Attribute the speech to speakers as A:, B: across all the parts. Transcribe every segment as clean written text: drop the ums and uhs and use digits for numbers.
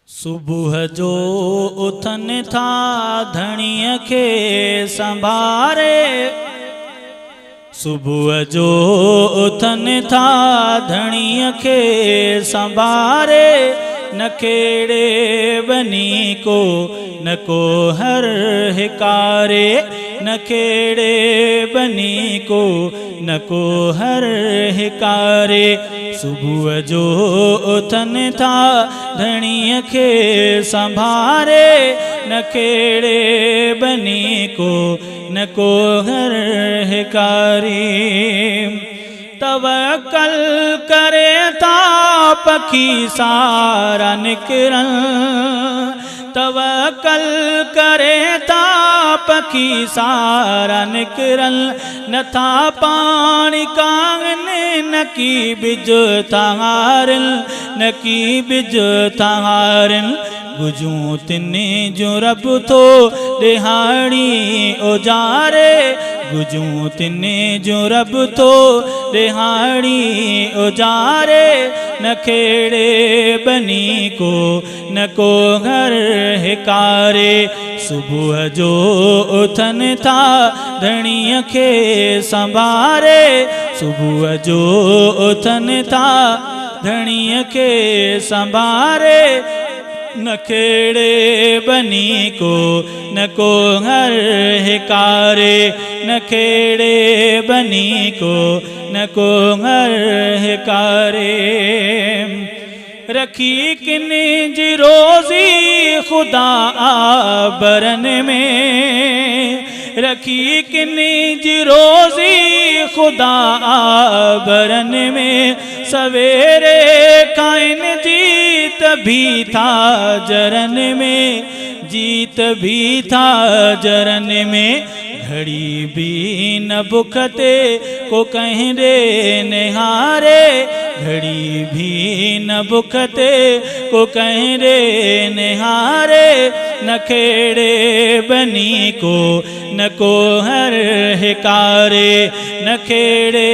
A: सुबुह जो उथन था धणीअ खे संभारे। सुबुह जो उथन था धणीअ खे संभारे। न खेड़े बनी को न को हर हिकारे। न खेड़े बनी को न को हर हिकारे। सुबुह जो उथन था धणीअ खे संभारे। न खेड़े बनी को न को हर हिकारे। तवक्कल करे ता पखी सारा निकरन। तवक्कल करे ता पखी सारा निकरन। नथा पानी कांगन न की बिज तारन। न की बिज तारन। गुजूं तिने जो रब थो दिहाड़ी उजारे। गुजूं तिने जो रब थो दिहाड़ी उजारे। न खेड़े बनी को न को घर हिकारे। सुबुह जो उथन था धणीअ खे संभारे। सुबुह जो उथन था धणीअ खे संभारे। न खेड़े बनी को न को हर हिकारे। न खेड़े बनी को न को हर हिकारे। रखी किनी जी रोजी खुदा आबरन में। रखी किनी जी रोजी खुदा आबरन में। सवेरे काइन जीत भी था जरन में। जीत भी था जरन में। घड़ी भी न बुखते को कहीं रे निहारे। घड़ी भी न बुखते को कहीं रे निहारे। न खेड़े बनी को न को हर हिकारे। न खेड़े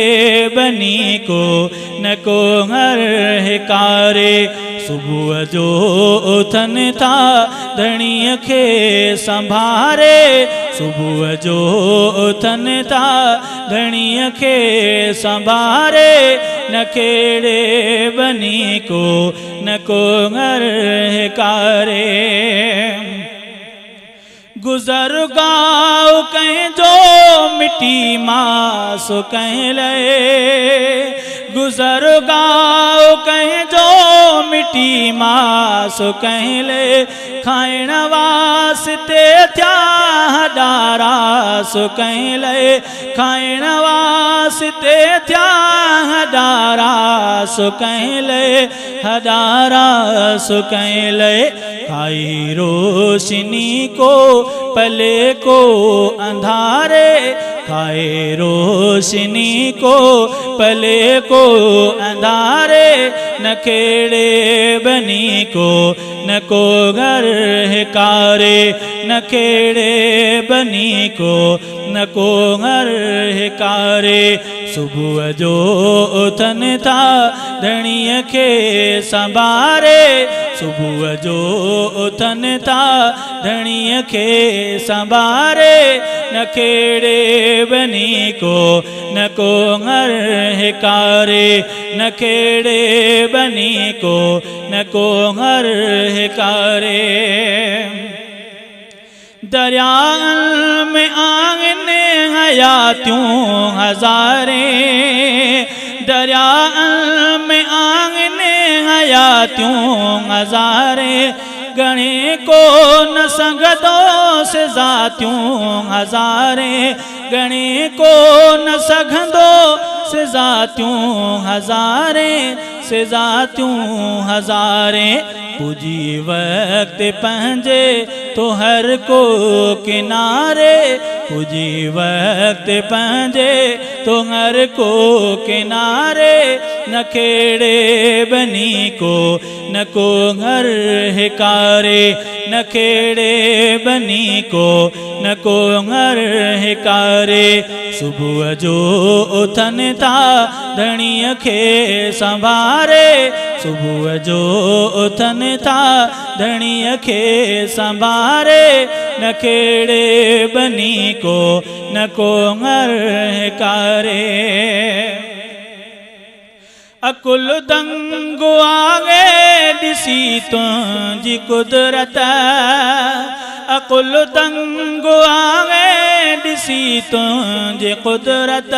A: बनी को न को हर हिकारे। सुबुह जो उथन था धणीअ खे संभारे। सुबुह जो उथन था धणीअ खे संभारे। न खेड़े बनी को न को घर हिकारे। गुजर गाँव कहीं जो मिट्टी मास कहीं ले। गुजर गाँव कहीं जो मिट्टी मास कहीं ले। खाइण वास्ते थिया हदारा सो कहीं ले। खाइण वास्ते थिया हदारा सो कहीं ले। हदारा सो कहीं ले। खाई रोशनी को पले को अंधारे। खाए रोशनी को पले को अंधारे। न खेड़े बनी को न को घर हिकारे। न खेड़े बनी को न को घर हिकारे। सुबुह जो उथन था धणीअ खे संभारे। सुबुह जो उथन था धणीअ खे संभारे। न खेड़े बनी को न को घर हिकारे। न खेड़े बनी को न को घर हिकारे। दरिया में आंगने हयातियों हजारे। दरिया में आंगने हयातियों हजारे। गणे को न संगदो से जातियों हजारे। गणे को न सघंदो से जातियों हजारे। से जातियों हजारे। पुजी वक्त पंहिंजे तो हर को किनारे। पुजी वक्त पंहिंजे तो हर को किनारे। न खेड़े बनी को न को घर हिकारे, न खेड़े बनी को न को घर हिकारे। सुबुह जो उथनि था धणीअ खे संभारे, सुबुह जो उथनि था धणीअ खे संभारे। न खेड़े बनी को न को घर हिकारे। अकुल दंग आगे ॾिसी तुंहिंजी कुदरत, अकुल दंग आगे ॾिसी तुंहिंजी कुदरत।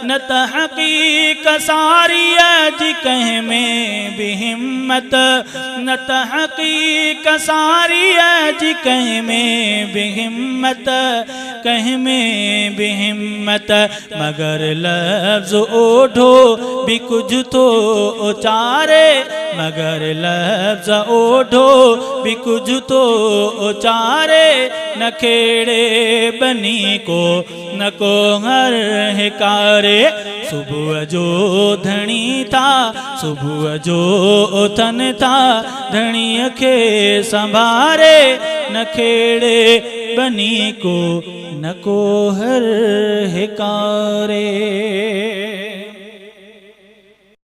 A: न त हक़ीक़ सारीअ जी कंहिं में बि हिम्मत, न त हक़ीक़ सारीअ जी कंहिं में बि हिम्मत, कंहिं में बि हिम्मत। मगर लफ्ज़ ओढ़ो भी कुछ तो उचारे, मगर लफ्ज़ ओढ़ो भी कुछ तो उचारे। न खेड़े बनी को न को घर हिकारे। सुबुह जो धणी था, सुबुह जो उथनि था धणीअ खे संभारे। न खेड़े बनी को न को हर हिकारे।